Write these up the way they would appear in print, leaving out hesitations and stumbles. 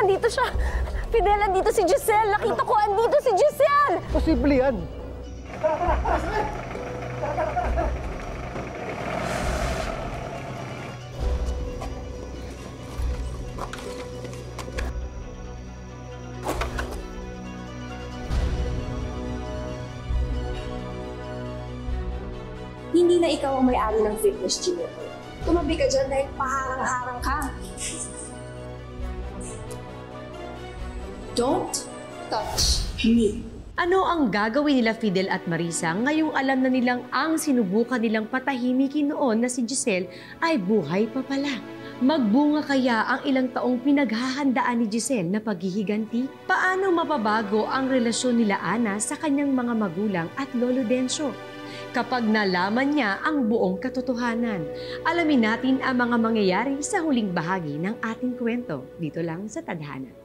Andito siya! Fidel, andito si Giselle! Nakita ko, andito si Giselle! Posible yan! Hindi na ikaw ang may-ari ng fitness gym ito. Tumabi ka dyan dahil paharang-harang ka. Don't touch me. Ano ang gagawin nila Fidel at Marisa ngayong alam na nilang ang sinubukan nilang patahimikin noon na si Giselle ay buhay pa pala? Magbunga kaya ang ilang taong pinaghahandaan ni Giselle na paghihiganti? Paano mapabago ang relasyon nila Ana sa kanyang mga magulang at Lolo Dencio? Kapag nalaman niya ang buong katotohanan, alamin natin ang mga mangyayari sa huling bahagi ng ating kwento dito lang sa Tadhana.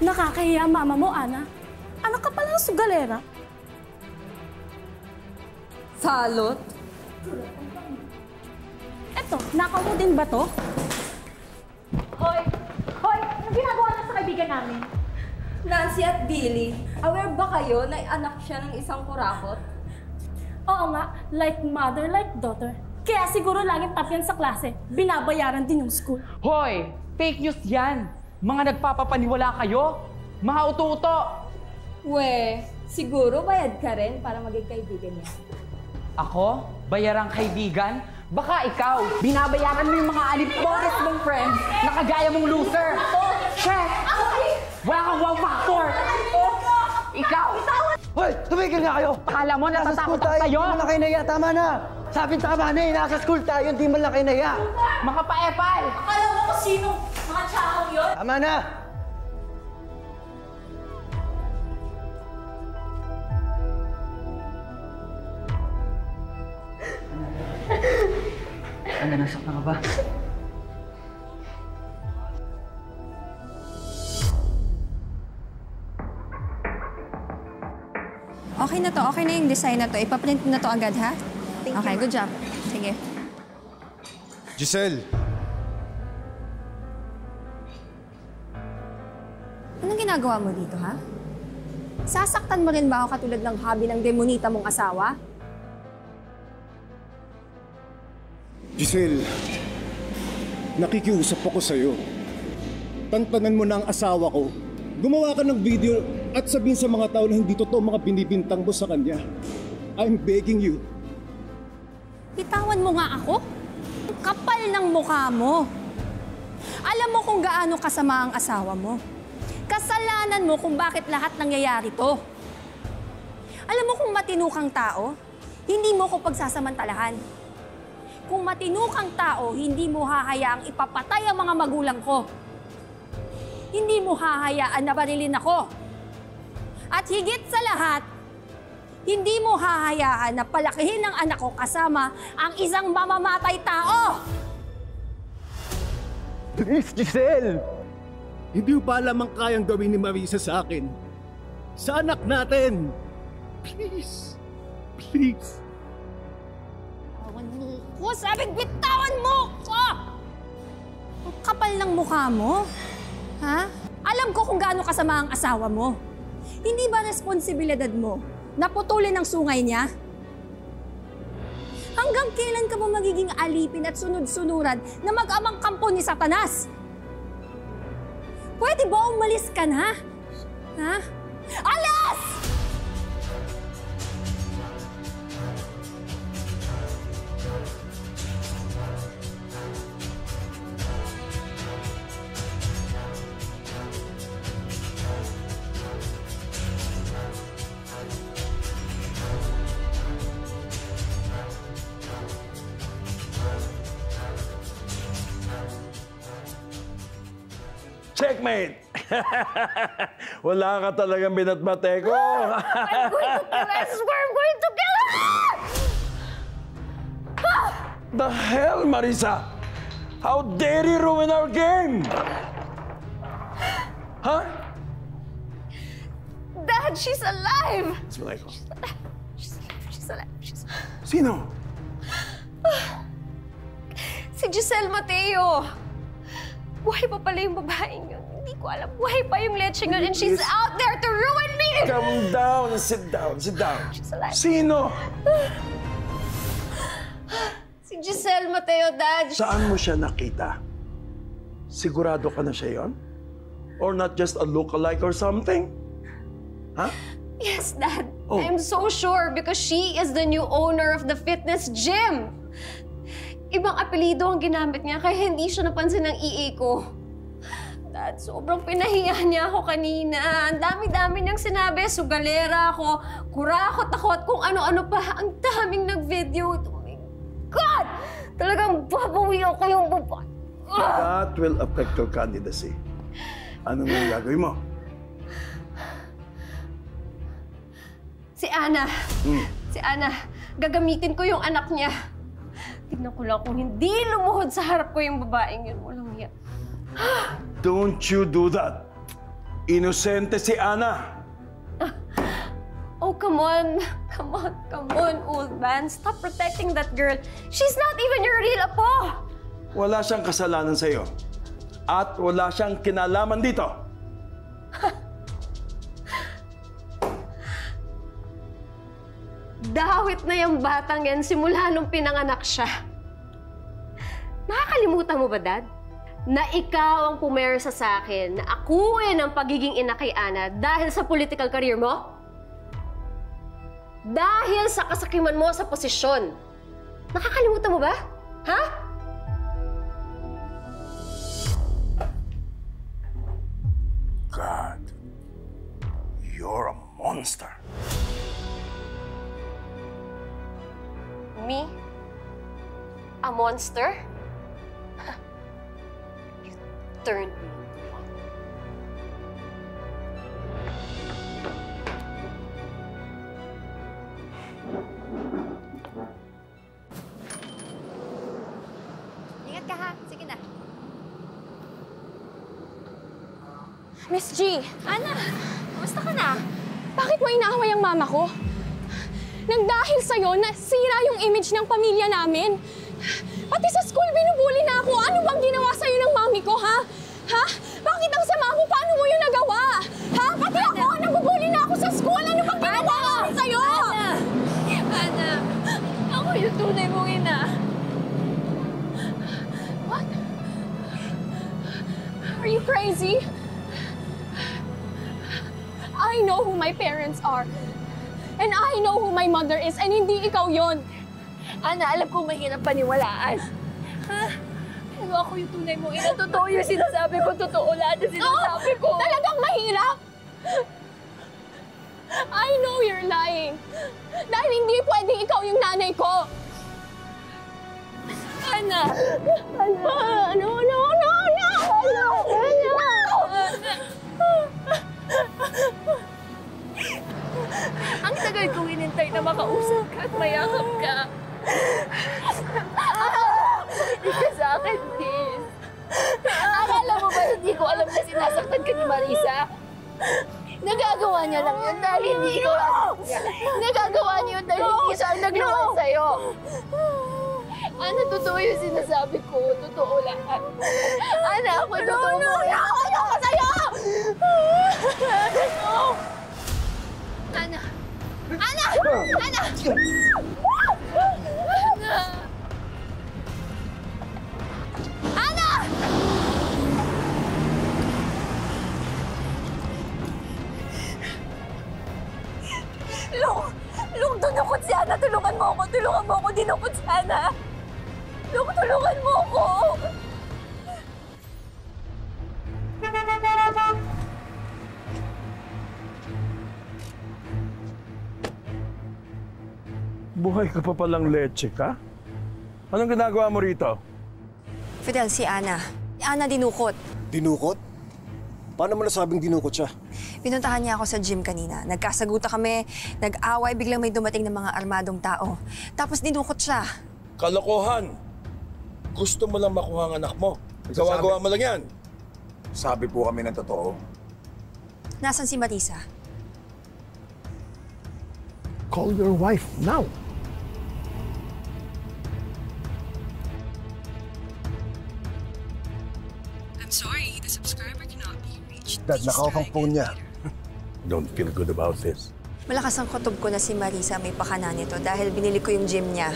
Nakakahiya ang mama mo, Ana. Anak ka pala ng sugalera. Salot? Eto, nakaw mo din ba to? Hoy! Hoy! Anong ginagawa na sa kaibigan namin? Nancy at Billy, aware ba kayo na anak siya ng isang kurakot? Oo nga, like mother, like daughter. Kaya siguro laging top yan sa klase. Binabayaran din yung school. Hoy! Fake news yan! Mga nagpapapaniwala kayo? Mga uto-uto! We, siguro bayad ka rin para maging kaibigan niya. Ako? Bayarang kaibigan? Baka ikaw, binabayaran mo yung mga alipores mong friends na kagaya mong loser! Check! Wala kang wow factor! Ikaw! Hoy! Tumigil nga kayo! Akala mo natatakot ako sa'yo? Hindi mo na kayo nahiya. Tama na! Sabi tama na eh. Nasa school tayo. Hindi mo na kayo nahiya. Mga paepal! Akala mo kung sino mga tsahang yun? Tama na! Ano, nasaktan ka ba? Okay na to. Okay na yung design na to. Ipaprint na to agad, ha? Okay, good job. Sige. Giselle! Anong ginagawa mo dito, ha? Sasaktan mo rin ba ako katulad ng hobby ng demonita mong asawa? Giselle, nakikiusap ako sa'yo. Tantanan mo na ang asawa ko. Gumawa ka ng video at sabihin sa mga tao na hindi totoo mga binibintang mo sa kanya. I'm begging you. Bitawan mo nga ako? Ang kapal ng mukha mo. Alam mo kung gaano kasama ang asawa mo. Kasalanan mo kung bakit lahat nangyayari to. Alam mo kung matino kang tao, hindi mo ko pagsasamantalahan. Kung matino kang tao, hindi mo hahayaang ipapatay ang mga magulang ko. Hindi mo hahayaan na barilin ako. At higit sa lahat, hindi mo hahayaan na palakihin ng anak ko kasama ang isang mamamatay tao! Please, Giselle! Hindi mo ba lamang kayang gawin ni Marisa sa akin? Sa anak natin! Please! Please! Bitawan mo ko! Sabing bitawan mo ko! Ang kapal ng mukha mo. Ha? Alam ko kung gaano kasama ang asawa mo. Hindi ba responsibilidad mo na putulin ang sungay niya? Hanggang kailan ka mo magiging alipin at sunod-sunuran na mag-amang kampo ni Satanas? Pwede ba umalis ka na? Ha? Alas! Checkmate! Wala ka talagang binatbate ko. I'm going to kill her! I swear I'm going to kill her! The hell, Marisa? How dare you ruin our game? Huh? Dad, she's alive! Smilay ko. She's alive. Sino? Si Giselle Mateo. Buhay pa pala yung babaeng yun. Hindi ko alam. Buhay pa yung lecheng yun and she's out there to ruin me! Calm down. Sit down. Sit down. She's alive. Sino? Si Giselle Mateo, Dad. Saan mo siya nakita? Sigurado ka na siya yon? Or not just a look-alike or something? Huh? Yes, Dad. Oh. I'm so sure because she is the new owner of the fitness gym. Ibang apelido ang ginamit niya kaya hindi siya napansin ng EA ko. Dad, sobrang pinahiya niya ako kanina. Ang dami-dami niyang sinabi. Sugalera ako, kurakot ako at kung ano-ano pa. Ang daming nag-video. Oh my God! Talagang babawi ako yung babae. That will affect your candidacy. Anong gagawin mo? Si Ana. Si Ana. Gagamitin ko yung anak niya. Tignan ko lang kung hindi lumuhod sa harap ko yung babaeng yun. Walang hiya. Don't you do that. Inosente si Ana. Oh, come on. Come on, old man. Stop protecting that girl. She's not even your real apo. Wala siyang kasalanan sa'yo. At wala siyang kinalaman dito. Dawit na yung batang yan simula nung pinanganak siya. Nakakalimutan mo ba, Dad? Na ikaw ang pumersa sa akin na akuin ang pagiging ina kay Ana dahil sa political career mo? Dahil sa kasakiman mo sa posisyon. Nakakalimutan mo ba? Ha? God, you're a monster. Me? A monster? You turned me into one. Ingat ka ha. Sige na. Miss G! Ana! Kumusta ka na? Bakit mo inaaway ang mama ko? Nang dahil sa'yo, nasira yung image ng pamilya namin. Pati sa school, binubuli na ako. Ano bang ginawa sa'yo ng mami ko, ha? Ha? Bakit ang sama mo? Paano mo yun nagawa? Ha? Pati ako, nabubuli na ako sa school. Ano bang ginawa ko sa'yo? Ana! Ako yung tunay mong ina. What? Are you crazy? I know who my parents are. And I know who my mother is, and hindi ikaw yon. Ana, alam kong mahirap paniwalaan. Ha? Pero ako yung tunay mong ina. Totoo yung sinasabi ko. Totoo lahat yung sinasabi ko. Talagang mahirap? I know you're lying. Dahil hindi pwedeng ikaw yung nanay ko. Ana! Ana! No! Ang tagal kong hinintay na makausap ka at mayakap ka. Hindi ka sa akin, please. Akala mo ba hindi ko alam na sinasaktan ka ni Marisa? Nagagawa niya lang yun dahil hindi ikaw alam niya. Nagagawa niya yun dahil hindi siya ang nagluwan sa'yo. Ana, totoo yung sinasabi ko. Totoo lahat. Ana, ako totoo mo. Ayoko sa'yo! Ana! Ana! Ana! Ana! Lung, dinukot si Ana. Tulungan mo ako. Dinukot si Ana. Lung, tulungan mo ako. Buhay ka pa palang leche ka? Anong ginagawa mo rito? Fidel, si Ana. Ana dinukot. Dinukot? Paano mo nasabing dinukot siya? Pinuntahan niya ako sa gym kanina. Nagkasagutan kami, nag-away, biglang may dumating ng mga armadong tao. Tapos dinukot siya. Kalokohan! Gusto mo lang makuha ang anak mo. Gawa-gawa mo lang yan. Sabi po kami ng totoo. Nasaan si Marisa? Call your wife now. I'm sorry, the subscriber cannot be reached. Dad, naka-off ang phone niya. Don't feel good about this. Malakas ang kutob ko na si Marisa may pakana nito dahil binili ko yung gym niya.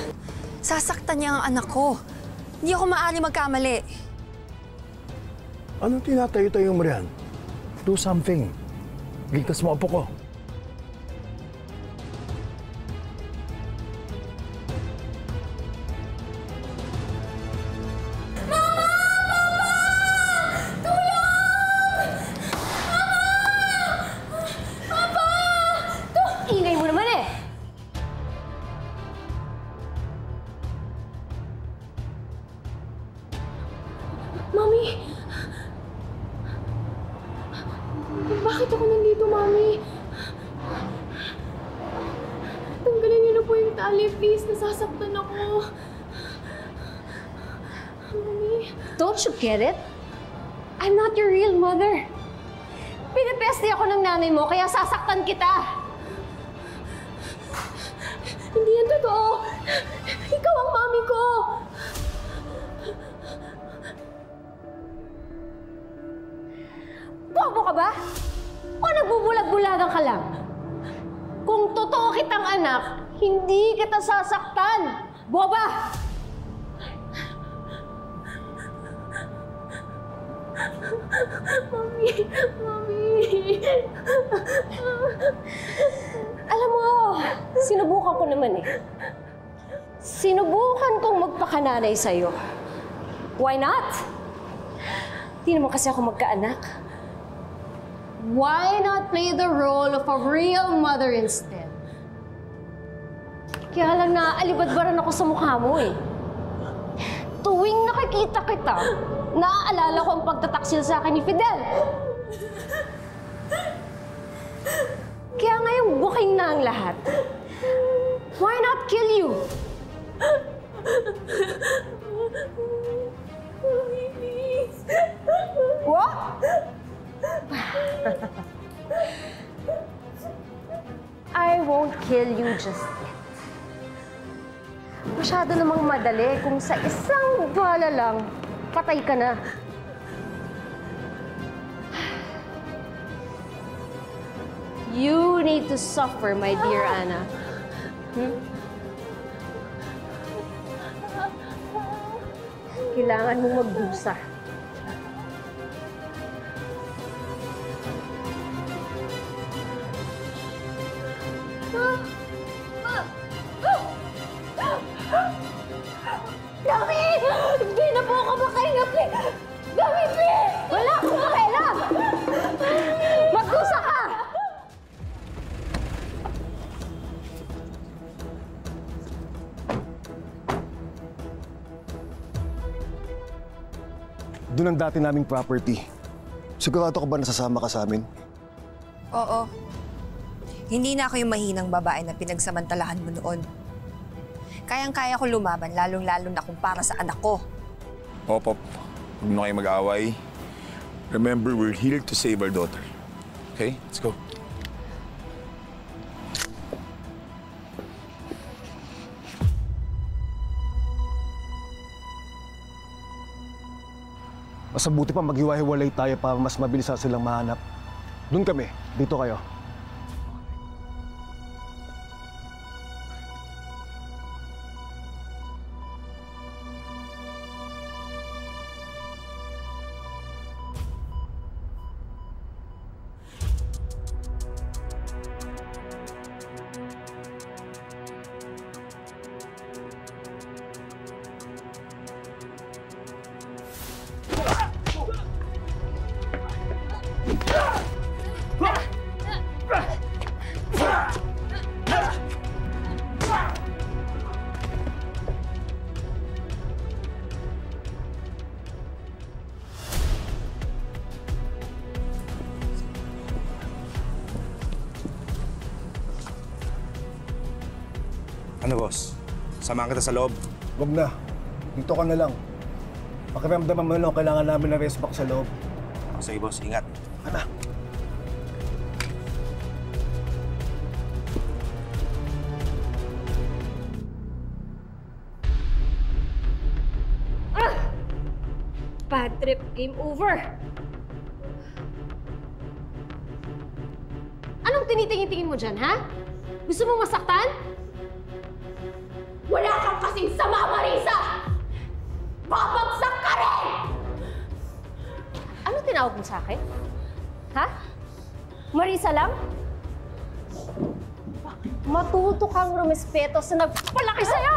Sasaktan niya ang anak ko. Hindi ako maaari magkamali. Anong tinatayo-tayo mo riyan? Do something. Ligtas mo apo ko. Ingay mo naman eh! Mami! Bakit ako nandito, Mami? Tanggalin niyo na po yung tali, please. Nasasaktan ako. Mami? Don't you get it? I'm not your real mother. Pinapeste ako ng nanay mo, kaya sasaktan kita. Hindi yan totoo. Ikaw ang mami ko. Bobo ka ba? O nagbubulag-bulagan ka lang? Kung totoo kitang anak, hindi kita sasaktan. Boba! Mami, Mami. Alam mo, sinubukan ko naman eh. Sinubukan kong magpakananay sa'yo. Why not? Di naman kasi ako magkaanak. Why not play the role of a real mother instead? Kaya lang naaalibadbaran ako sa mukha mo eh. Tuwing nakikita kita, naaalala ko ang pagtataksil sa akin ni Fidel. Kaya ngayong booking na ang lahat. Why not kill you? Mami, please. What? I won't kill you just yet. Masyado namang madali kung sa isang bala lang, patay ka na. You need to suffer, my dear Anna. Kailangan mong magdusa. Dami! Hindi na po ako makahinga, please! Dami, please! Wala akong pakialam! Magdusa ka! Doon ang dati naming property. Sigurado ka ba nasasama ka sa amin? Oo. Hindi na ako yung mahinang babae na pinagsamantalahan mo noon. Kayang-kaya ko lumaban, lalong-lalo na kung para sa anak ko. Pop, huwag na kayo mag-away. Remember, we're here to save our daughter. Okay? Let's go. Mas mabuti pa maghiwa-hiwalay tayo para mas mabilis silang mahanap. Doon kami. Dito kayo. Ano, boss? Samahan kita sa loob. Huwag na. Dito ka na lang. Pakiramdaman mo lang, kailangan namin na rest back sa loob. Sige, boss. Ingat. Ano? Bad trip. Game over. Anong tinitingin-tingin mo dyan, ha? Gusto mo masaktan? Wala kang kasing sama, Marisa! Babagsak ka rin! Ano tinawag mo sa akin? Ha? Marisa lang? Matuto kang rumespeto sa nagpalaki sa'yo!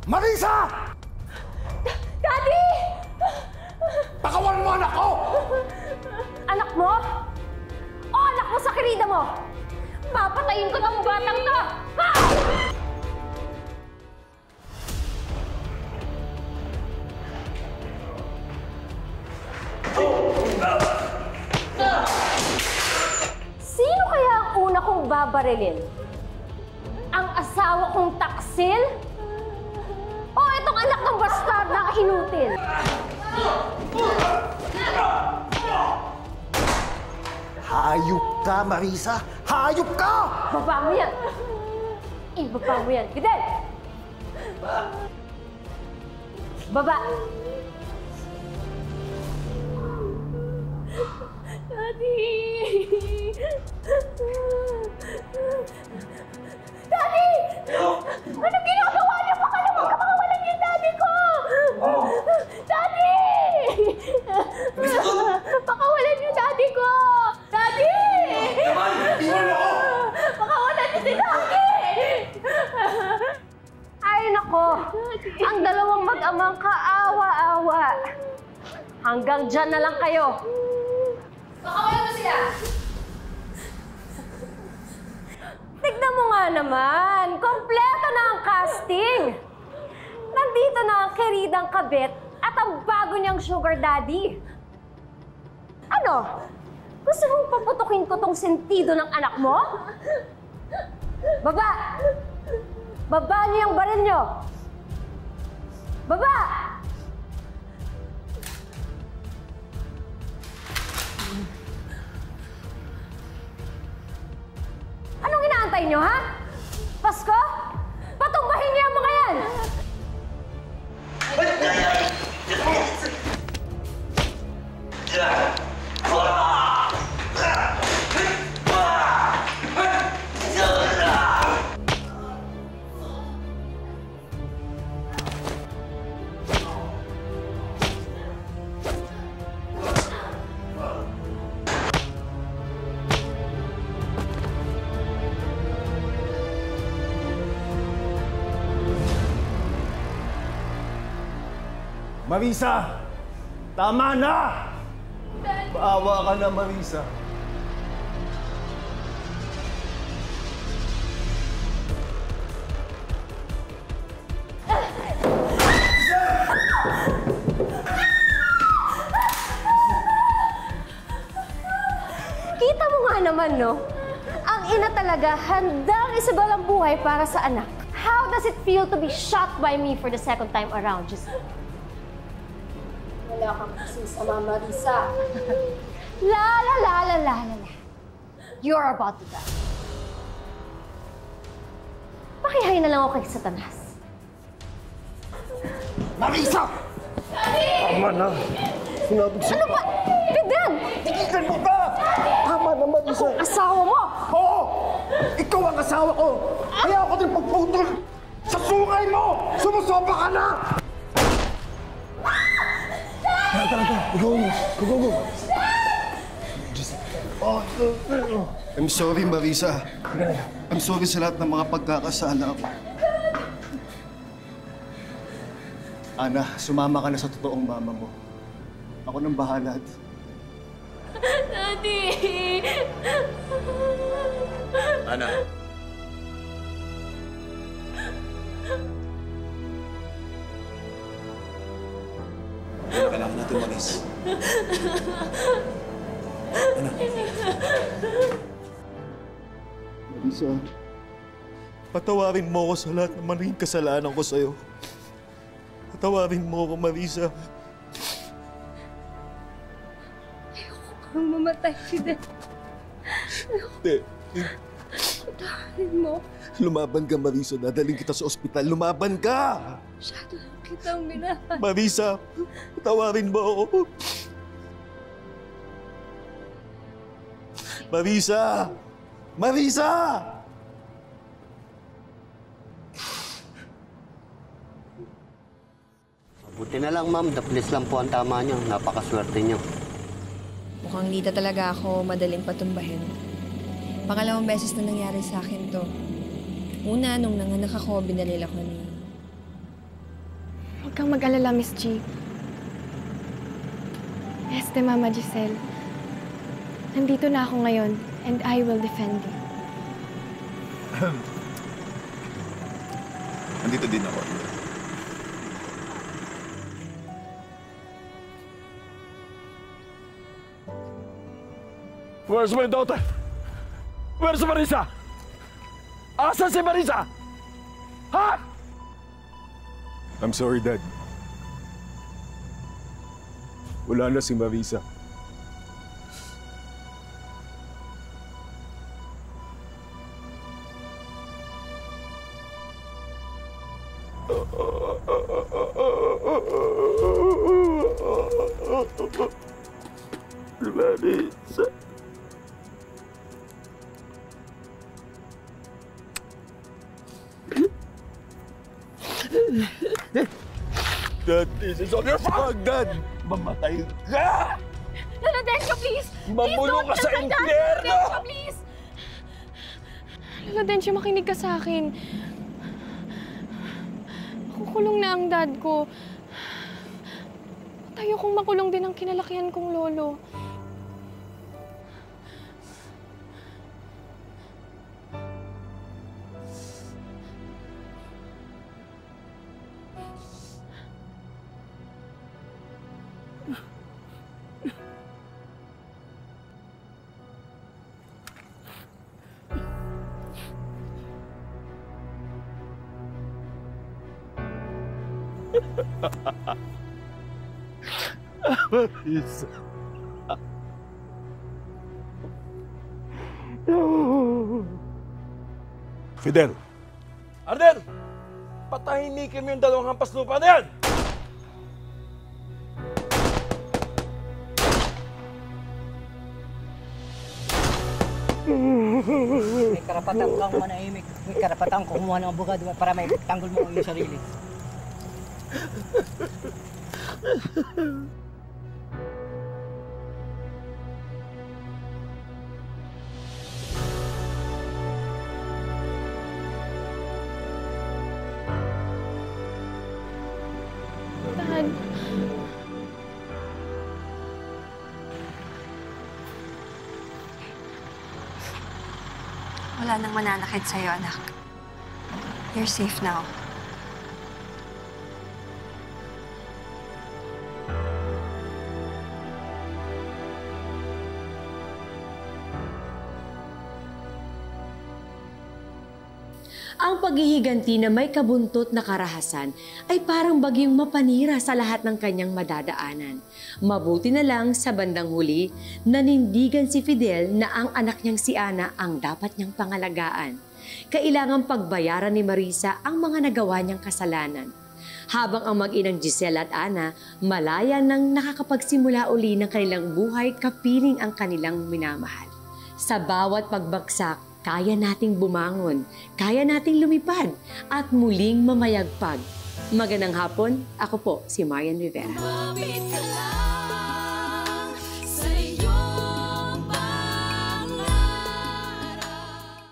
Marisa! Daddy! Pakawan mo anak ko! Anak mo? O anak mo sa kirida mo? Papatayin ko ng batang to! Ha? Sino kaya ang una kong babarilin? Ang asawa kong taksil? O itong anak ng bastard na inutil? Hayop ka, Marisa! Hayop ka! Baba mo yan! Ibaba mo yan! Fidel! Baba! Daddy! Daddy! Ano ginagawa niyo? Baka naman kapakawalan yung daddy ko! Daddy! Pakawalan yung daddy ko! Daddy! Pakawalan niyo si daddy! Ay nako! Ang dalawang mag-amang kaawa-awa. Hanggang dyan na lang kayo. Pakawalan mo sila! Tignan mo nga naman, kompleto na ang casting. Nandito na ang kiridang kabit at ang bago niyang sugar daddy. Ano? Gusto mong paputukin ko tong sentido ng anak mo? Baba! Baba niyo yung baril niyo! Baba! Anong inaantay niyo, ha? Pasko? Patumbahin niyo ang mga yan! Marisa! Tama na! Maawa ka na, Marisa. Kita mo nga naman, no? Ang ina talaga handang isabal ang buhay para sa anak. How does it feel to be shot by me for the second time around, Giselle? Wala kang kasing sama, Marisa. La la la la la la la. You're about to die. Pakihay na lang ako kay Satanas. Marisa! Tama na. Sinabi siya. Ano ba? Fidel! Tigilan mo ka! Tama na, Marisa. Asawa mo! Oo! Ikaw ang asawa ko! Kaya ako din pagputol sa sungay mo! Sumusoba ka na! Tara. Go. I'm sorry, Marisa. I'm sorry sa lahat ng mga pagkakasala ko. Ana, sumama ka na sa totoong mama mo. Ako nang bahala. Daddy! Ana. Kailangan natin umalis. Marisa, patawarin mo ako sa lahat ng maling kasalanan ko sa'yo. Patawarin mo ako, Marisa. Ayoko kang mamatay, Fidel. Hindi. Patawarin mo. Lumaban ka, Marisa. Dadaling kita sa ospital. Lumaban ka! Masyado lang kitang minahal. Marisa, patawarin mo ako. Marisa! Marisa! Buti na lang, ma'am. The police lang po ang tama niyo. Napakaswerte niyo. Mukhang hindi talaga ako madaling patumbahin. Pangalawang beses na nangyari sa akin to. Una, nung nanganak ako, binalil ako ni... Huwag kang mag-alala, Miss G. Mama Giselle. Nandito na ako ngayon, and I will defend you. Nandito din ako. Where's my daughter? Where's Marisa? Asan si Marisa? Ha? I'm sorry, Dad. Wala na si Marisa. Marisa. Dad, this is all your fault, Dad! Mamatay ka! Lolo Dencio, please! Mamulong ka sa impyerno! Dencio, please! Lola Dencio, makinig ka sa akin. Makukulong na ang dad ko. Tayo kung makulong din ang kinalakihan kong lolo. Marisa. Fidel! Arden! Patahimikin mo yung dalawang hampas lupa na yan! May karapatan kang manahimik. May karapatan kung kumuha ng abogado para may tanggol mo ang iyong sarili. Dad. Wala nang mananakit sa'yo, anak. You're safe now. Ang paghihiganti na may kabuntot na karahasan ay parang bagyong mapanira sa lahat ng kanyang madadaanan. Mabuti na lang sa bandang huli, nanindigan si Fidel na ang anak niyang si Ana ang dapat niyang pangalagaan. Kailangang pagbayaran ni Marisa ang mga nagawa niyang kasalanan. Habang ang mag-inang Giselle at Ana malaya nang nakakapagsimula uli ng kanilang buhay kapiling ang kanilang minamahal. Sa bawat pagbagsak, kaya nating bumangon, kaya nating lumipad, at muling mamayagpag. Magandang hapon, ako po si Marian Rivera.